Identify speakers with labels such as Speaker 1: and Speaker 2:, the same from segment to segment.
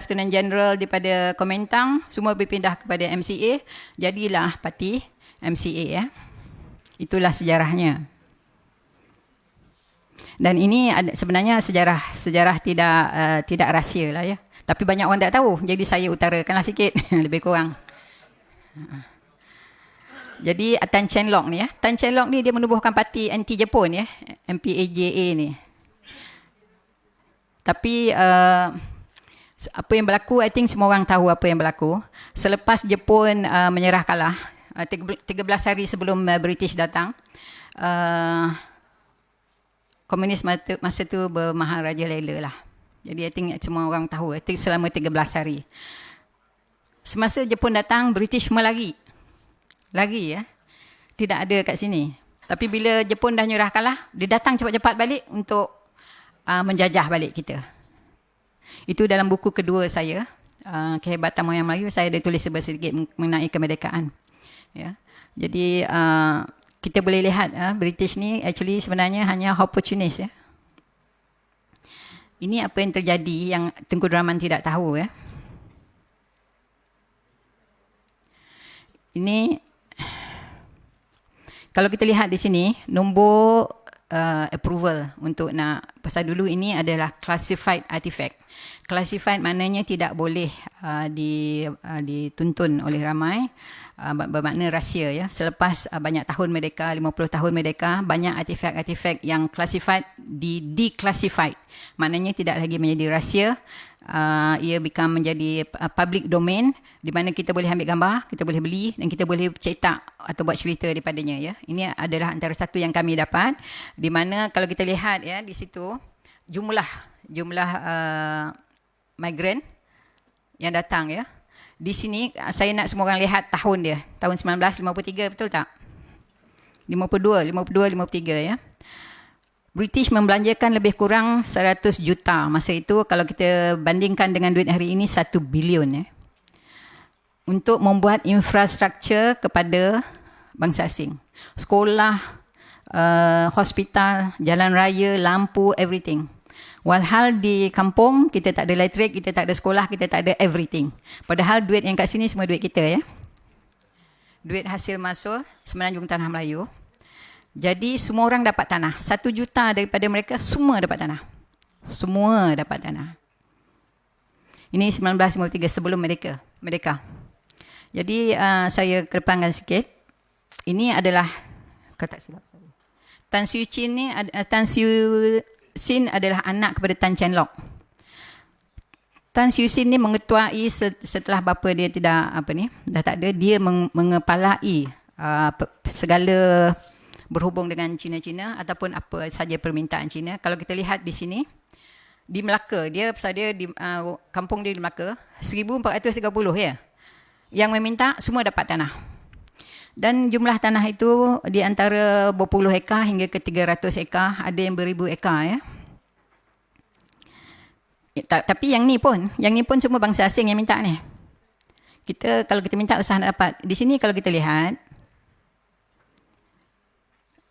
Speaker 1: Lieutenant General daripada Kuomintang, semua berpindah kepada MCA, jadilah parti MCA ya. Itulah sejarahnya. Dan ini sebenarnya sejarah tidak rahsia lah ya. Tapi banyak orang tak tahu, jadi saya utarakanlah sikit lebih kurang. Jadi Tan Cheng Lock ni ya, Tan Cheng Lock ni dia menubuhkan parti anti Jepun ya, MPAJA ni. Tapi apa yang berlaku, I think semua orang tahu apa yang berlaku. Selepas Jepun menyerah kalah, 13 hari sebelum British datang, komunis masa tu bermaharaja lela lah. Jadi I think semua orang tahu, I think selama 13 hari. Semasa Jepun datang, British semua lari ya. Tidak ada kat sini. Tapi bila Jepun dah nyerah kalah, dia datang cepat-cepat balik untuk menjajah balik kita. Itu dalam buku kedua saya, Kehebatan Moyang Melayu, saya ada tulis sedikit mengenai kemerdekaan. Ya. Jadi kita boleh lihat British ni actually sebenarnya hanya opportunist ya. Ini apa yang terjadi yang Tengku Dahman tidak tahu ya. Ini kalau kita lihat di sini nombor approval untuk nak, pasal dulu ini adalah classified artifact. Classified maknanya tidak boleh dituntun oleh ramai, bermakna rahsia ya. Selepas banyak tahun merdeka, 50 tahun merdeka, banyak artifak-artifak yang classified declassified. Maknanya tidak lagi menjadi rahsia, ia become menjadi public domain, di mana kita boleh ambil gambar, kita boleh beli dan kita boleh cetak atau buat cerita daripadanya ya. Ini adalah antara satu yang kami dapat, di mana kalau kita lihat ya di situ jumlah migran yang datang ya. Di sini saya nak semua orang lihat tahun dia, tahun 1953, betul tak? 52, 53 ya. British membelanjakan lebih kurang 100 juta masa itu, kalau kita bandingkan dengan duit hari ini 1 bilion ya. Untuk membuat infrastruktur kepada bangsa asing. Sekolah, hospital, jalan raya, lampu, everything. Walhal di kampung, kita tak ada elektrik, kita tak ada sekolah, kita tak ada everything. Padahal duit yang kat sini semua duit kita ya. Duit hasil masuk Semenanjung Tanah Melayu. Jadi semua orang dapat tanah. 1 juta daripada mereka semua dapat tanah. Semua dapat tanah. Ini 1953 sebelum merdeka. Jadi saya kedepankan sikit. Ini adalah kata silap saya. Tan Siew Sin adalah anak kepada Tan Cheng Lock. Tan Siew Sin ni mengetuai setelah bapa dia dah tak ada, dia mengepalai segala berhubung dengan Cina-Cina ataupun apa saja permintaan Cina. Kalau kita lihat di sini, di Melaka, pasal dia di kampung dia di Melaka, 1430 ya. Yang meminta semua dapat tanah. Dan jumlah tanah itu di antara berpuluh ekar hingga ke 300 ekar, ada yang beribu ekar ya. Tapi yang ni pun semua bangsa asing yang minta ni. Kalau kita minta usaha nak dapat. Di sini kalau kita lihat,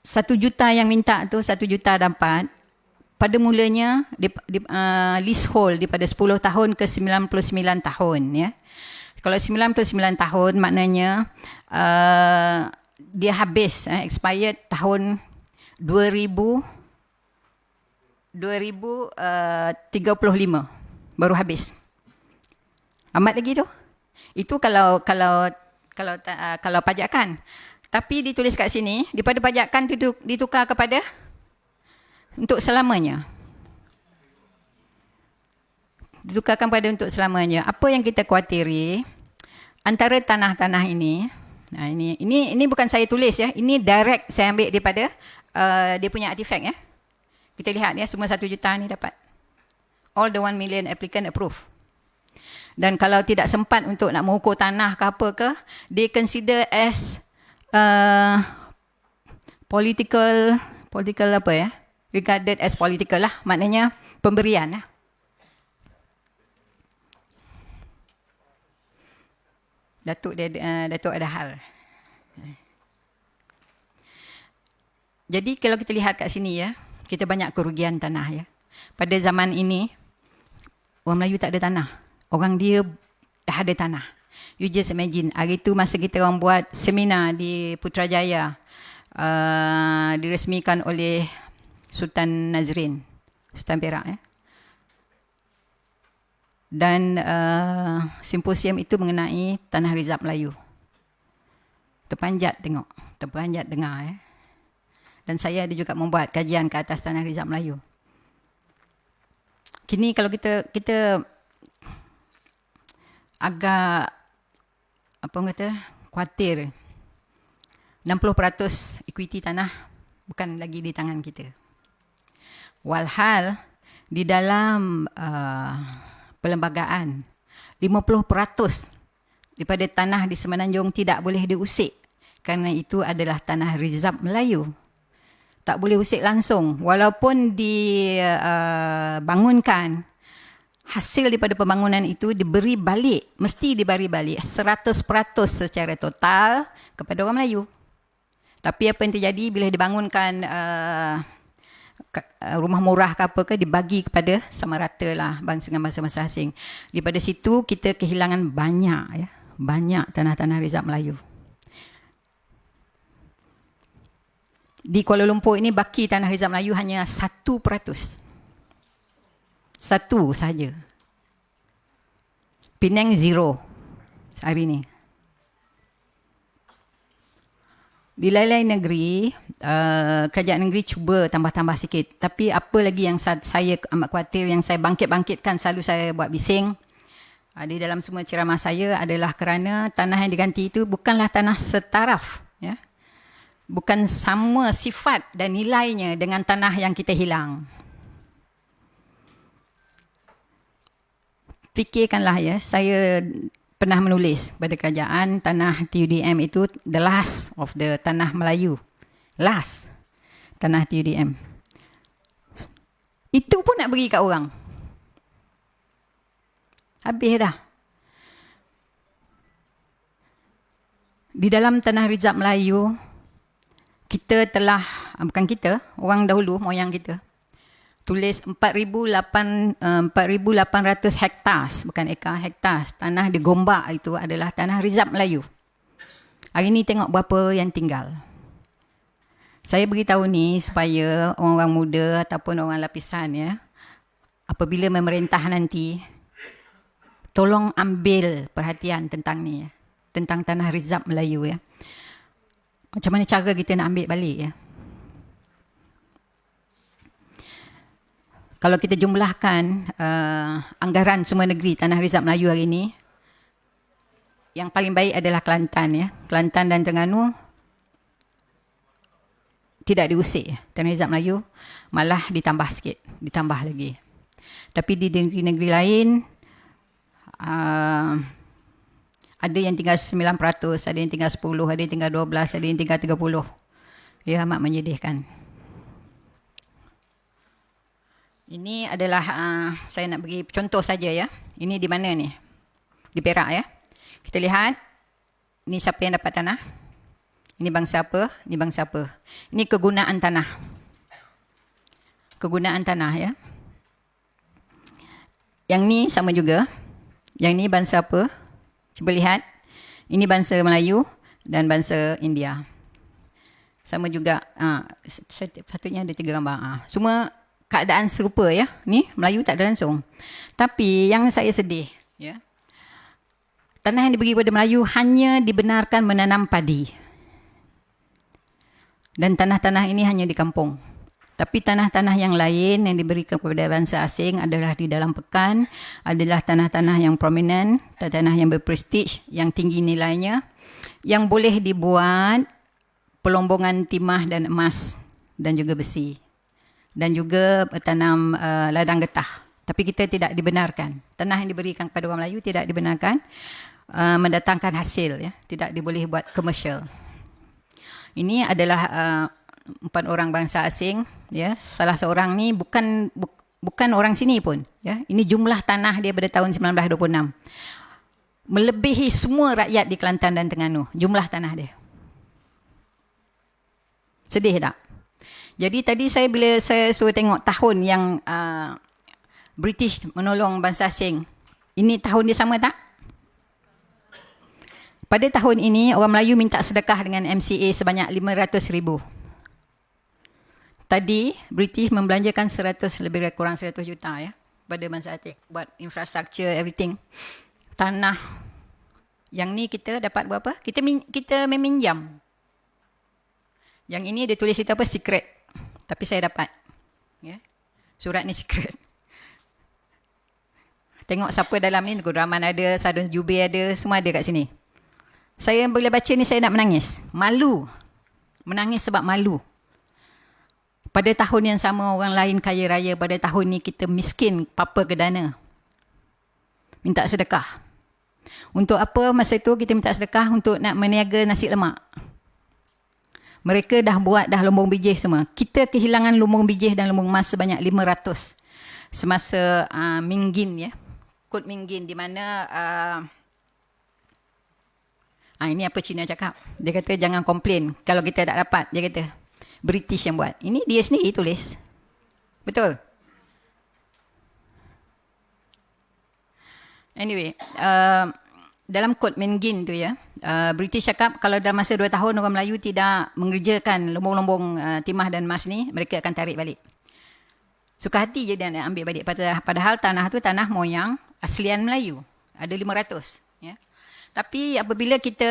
Speaker 1: 1 juta yang minta tu 1 juta dapat. Pada mulanya leasehold daripada 10 tahun ke 99 tahun ya. Kalau 99 tahun maknanya dia habis expired tahun 2035 baru habis. Amat lagi tu. Itu kalau pajakan. Tapi ditulis kat sini, daripada pajakan itu ditukar kepada untuk selamanya. Ditukarkan pada untuk selamanya. Apa yang kita khawatiri antara tanah-tanah ini, ini bukan saya tulis ya, ini direct saya ambil daripada dia punya artifak ya. Kita lihat ya, semua 1 juta ni dapat. All the 1 million applicant approve. Dan kalau tidak sempat untuk nak mengukur tanah ke apa ke, they consider as political apa ya? Regarded as political lah, maknanya pemberian lah. Datuk ada hal. Jadi kalau kita lihat kat sini ya, kita banyak kerugian tanah ya. Pada zaman ini, orang Melayu tak ada tanah. Orang dia dah ada tanah. You just imagine, hari tu masa kita orang buat seminar di Putrajaya, diresmikan oleh Sultan Nazrin, Sultan Perak. Dan simposium itu mengenai Tanah Rizab Melayu. Terpanjat tengok, terpanjat dengar. Dan saya ada juga membuat kajian ke atas Tanah Rizab Melayu. Kini kalau kita agak khawatir, 60% equity tanah bukan lagi di tangan kita. Walhal di dalam perlembagaan 50% daripada tanah di Semenanjung tidak boleh diusik kerana itu adalah tanah rizab Melayu. Tak boleh usik langsung walaupun dibangunkan. Hasil daripada pembangunan itu diberi balik, mesti diberi balik 100% secara total kepada orang Melayu. Tapi apa yang terjadi bila dibangunkan rumah murah ke apa ke, dibagi kepada sama rata lah bangsa dengan bangsa asing. Daripada situ kita kehilangan banyak tanah-tanah rizab Melayu. Di Kuala Lumpur ini baki tanah rizab Melayu hanya 1%. Satu sahaja. Penang 0 hari ini. Di lain-lain negeri, kerajaan negeri cuba tambah-tambah sikit. Tapi apa lagi yang saya amat khawatir, yang saya bangkit-bangkitkan, selalu saya buat bising di dalam semua ceramah saya adalah kerana tanah yang diganti itu bukanlah tanah setaraf. Ya? Bukan sama sifat dan nilainya dengan tanah yang kita hilang. Fikirkanlah ya, saya pernah menulis pada kerajaan tanah TUDM itu the last of the tanah Melayu. Last tanah TUDM. Itu pun nak bagi kat orang. Habis dah. Di dalam tanah rizab Melayu, kita telah, bukan kita, orang dahulu, moyang kita, tulis 4,800 hektar, bukan ekar, hektar tanah di Gombak itu adalah tanah rizab Melayu. Hari ini tengok berapa yang tinggal. Saya beritahu ni supaya orang-orang muda ataupun orang lapisan ya, apabila memerintah nanti, tolong ambil perhatian tentang ni ya, tentang tanah rizab Melayu ya. Macam mana cara kita nak ambil balik ya. Kalau kita jumlahkan anggaran semua negeri tanah rizab Melayu hari ini, yang paling baik adalah Kelantan ya. Kelantan dan Terengganu tidak diusik tanah rizab Melayu, malah ditambah sikit, ditambah lagi. Tapi di negeri-negeri lain ada yang tinggal 9%, ada yang tinggal 10%, ada yang tinggal 12%, ada yang tinggal 30%. Ya, amat menyedihkan. Ini adalah saya nak bagi contoh saja ya. Ini di mana ni? Di Perak ya. Kita lihat ini siapa yang dapat tanah. Ini bangsa apa? Ini bangsa apa? Ini kegunaan tanah. Kegunaan tanah ya. Yang ni sama juga. Yang ni bangsa apa? Cuba lihat. Ini bangsa Melayu dan bangsa India. Sama juga. Patutnya ada 3 gambar. Semua keadaan serupa ya. Ni Melayu tak ada langsung. Tapi yang saya sedih ya. Tanah yang diberi kepada Melayu hanya dibenarkan menanam padi. Dan tanah-tanah ini hanya di kampung. Tapi tanah-tanah yang lain yang diberikan kepada bangsa asing adalah di dalam pekan, adalah tanah-tanah yang prominent, tanah yang berprestij, yang tinggi nilainya, yang boleh dibuat pelombongan timah dan emas dan juga besi. Dan juga tanam ladang getah. Tapi kita tidak dibenarkan. Tanah yang diberikan kepada orang Melayu tidak dibenarkan mendatangkan hasil. Ya. Tidak diboleh buat komersial. Ini adalah 4 orang bangsa asing. Ya. Salah seorang ni bukan orang sini pun. Ya. Ini jumlah tanah dia pada tahun 1926. Melebihi semua rakyat di Kelantan dan Terengganu. Jumlah tanah dia. Sedih tak? Jadi tadi bila saya suruh tengok tahun yang British menolong bangsa asing Ini tahun dia sama tak? Pada tahun ini, orang Melayu minta sedekah dengan MCA sebanyak 500,000. Tadi, British membelanjakan 100, lebih kurang 100 juta ya, pada bangsa Atik. Buat infrastruktur, everything. Tanah. Yang ni kita dapat berapa? Kita meminjam. Yang ini dia tulis itu apa? Secret. Tapi saya dapat. Ya. Surat ni secret. Tengok siapa dalam ni. Guru Rahman ada, Sadun Jubir ada, semua ada kat sini. Saya bila baca ni saya nak menangis. Malu. Menangis sebab malu. Pada tahun yang sama orang lain kaya raya, pada tahun ni kita miskin papa ke dana. Minta sedekah. Untuk apa masa itu kita minta sedekah? Untuk nak meniaga nasi lemak. Mereka dah buat dah lumbung bijih semua. Kita kehilangan lumbung bijih dan lumbung emas sebanyak 500 semasa Minggin ya. Kod Minggin di mana ini apa Cina cakap. Dia kata jangan komplain kalau kita tak dapat. Dia kata British yang buat. Ini dia sendiri tulis. Betul? Anyway, dalam kod Minggin tu ya, British cakap kalau dalam masa 2 tahun orang Melayu tidak mengerjakan lumbung-lumbung timah dan emas ni, mereka akan tarik balik. Suka hati je dia nak ambil balik. Padahal tanah tu tanah moyang aslian Melayu. Ada 500. Ya. Tapi apabila kita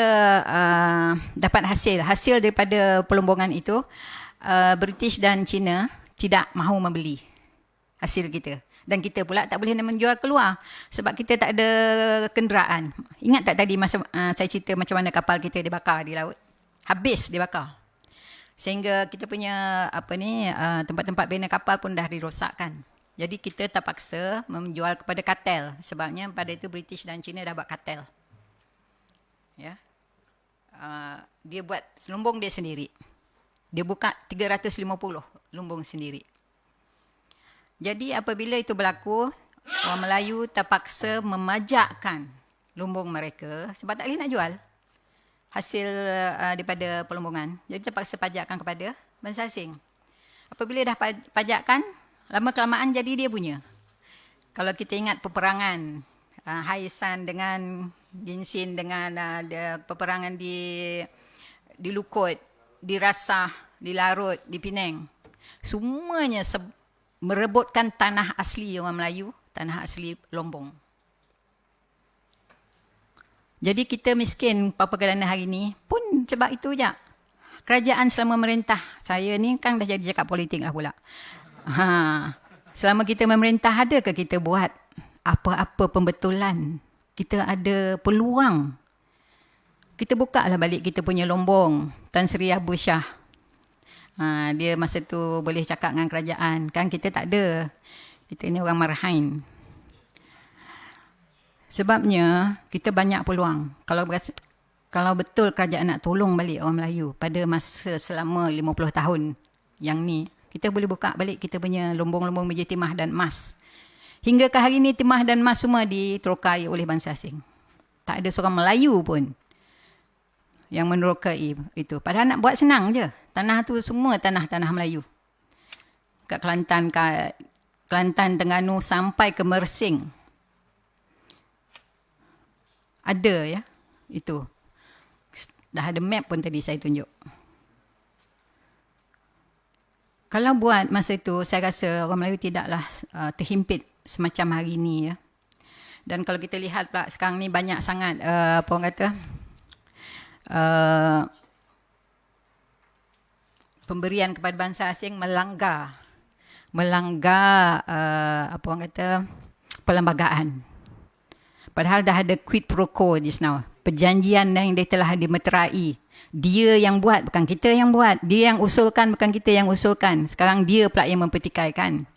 Speaker 1: dapat hasil daripada pelumbungan itu, British dan China tidak mahu membeli hasil kita. Dan kita pula tak boleh nak menjual keluar sebab kita tak ada kenderaan. Ingat tak tadi masa saya cerita macam mana kapal kita dibakar di laut? Habis dibakar. Sehingga kita punya tempat-tempat bina kapal pun dah dirosakkan. Jadi kita terpaksa menjual kepada kartel. Sebabnya pada itu British dan China dah buat kartel. Ya. Dia buat lumbung dia sendiri. Dia buka 350 lumbung sendiri. Jadi apabila itu berlaku, orang Melayu terpaksa memajakkan lumbung mereka sebab tak boleh nak jual hasil daripada pelumbungan. Jadi terpaksa pajakkan kepada bangsa asing. Apabila dah pajakkan, lama-kelamaan jadi dia punya. Kalau kita ingat peperangan Haisan dengan Ginsin dengan peperangan di Lukut, di Rasah, di Larut, di Penang. Semuanya merebutkan tanah asli orang Melayu, tanah asli Lombong. Jadi kita miskin Papa Kedana hari ni pun sebab itu je. Kerajaan selama memerintah, saya ni kan dah jadi cakap politik lah pula. Selama kita memerintah, adakah kita buat apa-apa pembetulan? Kita ada peluang. Kita buka lah balik kita punya Lombong. Tan Sri Abu Shah. Dia masa tu boleh cakap dengan kerajaan. Kan kita tak ada. Kita ni orang marhain. Sebabnya kita banyak peluang. Kalau betul kerajaan nak tolong balik orang Melayu pada masa selama 50 tahun yang ni, kita boleh buka balik kita punya lumbung-lumbung meja timah dan emas. Hingga ke hari ni timah dan emas semua diterokai oleh bangsa asing. Tak ada seorang Melayu pun yang menerokai itu. Padahal nak buat senang je. Tanah tu semua tanah-tanah Melayu. Kat Kelantan, Terengganu sampai ke Mersing. Ada ya, itu. Dah ada map pun tadi saya tunjuk. Kalau buat masa itu, saya rasa orang Melayu tidaklah terhimpit semacam hari ini ya. Dan kalau kita lihat pula sekarang ni banyak sangat apa orang kata pemberian kepada bangsa asing melanggar apa orang kata perlembagaan. Padahal dah ada quid pro quo just now. Perjanjian yang dia telah dimeterai. Dia yang buat, bukan kita yang buat. Dia yang usulkan, bukan kita yang usulkan. Sekarang dia pula yang mempertikaikan.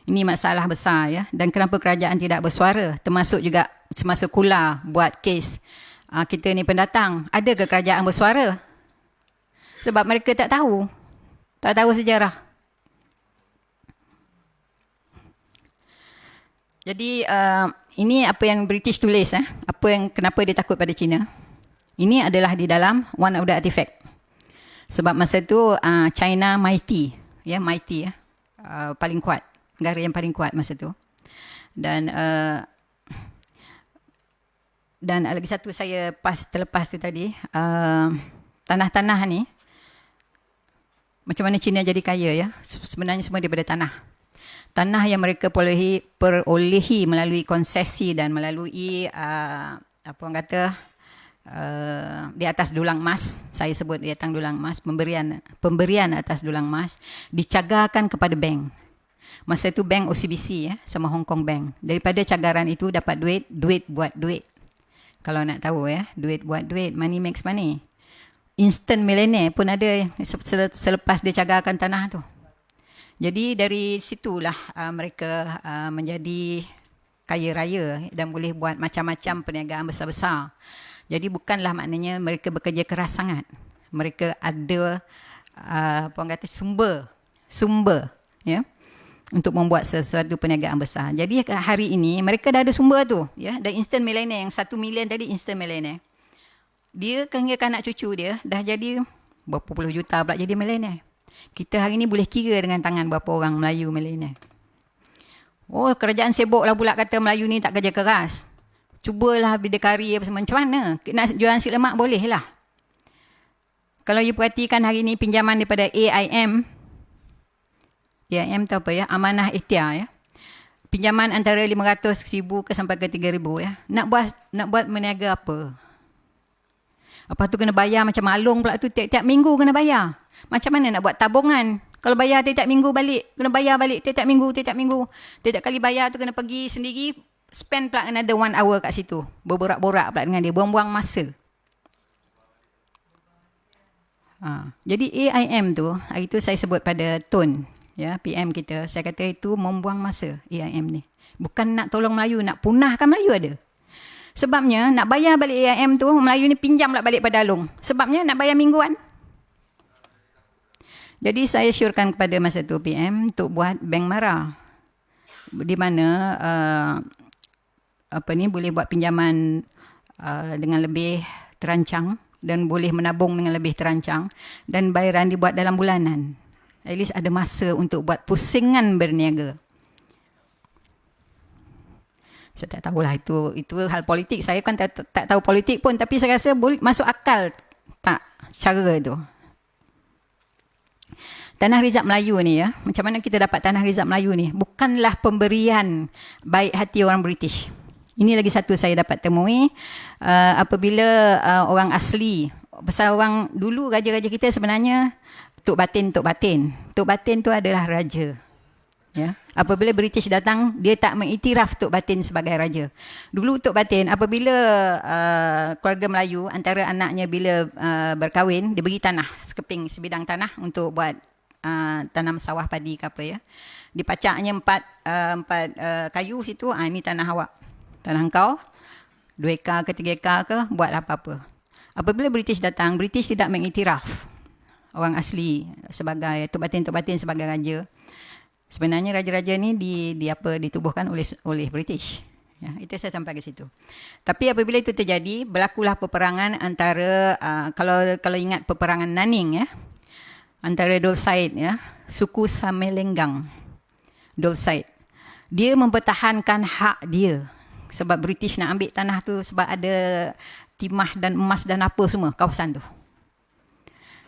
Speaker 1: Ini masalah besar ya. Dan kenapa kerajaan tidak bersuara? Termasuk juga semasa Kula buat kes. Kita ni pendatang. Adakah kerajaan bersuara? Sebab mereka tak tahu. Tak tahu sejarah. Jadi ini apa yang British tulis. Kenapa dia takut pada China. Ini adalah di dalam one of the artifact. Sebab masa tu China mighty. Ya, mighty ya. Paling kuat. Negara yang paling kuat masa tu. Dan Dan lagi satu saya terlepas tu tadi, tanah-tanah ni, macam mana Cina jadi kaya ya, sebenarnya semua daripada tanah. Tanah yang mereka perolehi melalui konsesi dan melalui, apa orang kata, di atas dulang emas, saya sebut di atas dulang emas, pemberian atas dulang emas, dicagarkan kepada bank. Masa itu bank OCBC sama Hong Kong Bank. Daripada cagaran itu dapat duit buat duit. Kalau nak tahu duit buat duit, money makes money. Instant millionaire pun ada selepas dia cagarkan tanah tu. Jadi dari situlah mereka menjadi kaya raya dan boleh buat macam-macam perniagaan besar-besar. Jadi bukanlah maknanya mereka bekerja keras sangat. Mereka ada apa orang kata sumber ya, untuk membuat sesuatu perniagaan besar. Jadi hari ini mereka dah ada sumber tu ya, dan instant millionaire yang 1 million tadi instant millionaire. Dia hingga anak cucu dia dah jadi berapa puluh juta pula jadi millionaire. Kita hari ni boleh kira dengan tangan berapa orang Melayu millionaire. Oh, kerajaan sibuklah pula kata Melayu ni tak kerja keras. Cubalah bidikari apa semua. Macam mana? Nak jual nasi lemak boleh lah. Kalau you perhatikan hari ni pinjaman daripada AIM tu apa ya? Amanah Ikhtiar ya. Pinjaman antara 500,000 ke sampai ke 3,000 ya. Nak buat meniaga apa? Lepas tu kena bayar macam malung pula tu, tiap-tiap minggu kena bayar. Macam mana nak buat tabungan? Kalau bayar tiap-tiap minggu balik, kena bayar balik tiap-tiap minggu. Tiap-tiap kali bayar tu kena pergi sendiri, spend pula another 1 hour kat situ. Berborak-borak pula dengan dia, buang-buang masa. Jadi AIM tu, hari tu saya sebut pada Tun, ya, PM kita, saya kata itu membuang masa AIM ni. Bukan nak tolong Melayu, nak punahkan Melayu ada. Sebabnya nak bayar balik AIM tu, Melayu ni pinjam pula balik pada Alung. Sebabnya nak bayar mingguan. Jadi saya syorkan kepada masa tu PM untuk buat bank mara. Di mana boleh buat pinjaman dengan lebih terancang dan boleh menabung dengan lebih terancang dan bayaran dibuat dalam bulanan. At least ada masa untuk buat pusingan berniaga. Saya tak tahulah itu hal politik. Saya kan tak tahu politik pun, tapi saya rasa boleh masuk akal tak cara tu. Tanah Rizab Melayu ni ya, macam mana kita dapat Tanah Rizab Melayu ni? Bukanlah pemberian baik hati orang British. Ini lagi satu saya dapat temui apabila orang asli, pasal orang dulu raja-raja kita sebenarnya Tok Batin. Tok Batin tu adalah raja. Ya. Apabila British datang, dia tak mengiktiraf Tok Batin sebagai raja. Dulu Tok Batin apabila keluarga Melayu antara anaknya bila berkahwin, dia bagi tanah, sekeping sebidang tanah untuk buat tanam sawah padi ke apa ya. Dipacaknya empat kayu situ, ini tanah awak. Tanah engkau 2 ekar ke 3 ekar ke, buatlah apa-apa. Apabila British datang, British tidak mengiktiraf orang asli sebagai Tok Batin sebagai raja. Sebenarnya raja-raja ni ditubuhkan oleh British. Ya, itu saya sampai ke situ. Tapi apabila itu terjadi, berlakulah peperangan antara kalau ingat peperangan Nanning ya, antara Dol Said ya, suku Samelenggang. Dol Said. Dia mempertahankan hak dia sebab British nak ambil tanah tu sebab ada timah dan emas dan apa semua kawasan tu.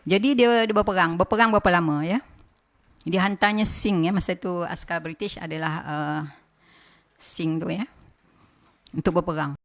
Speaker 1: Jadi dia berperang berapa lama ya? Dia hantarnya Sing ya, masa tu askar British adalah Sing tu ya, untuk berperang.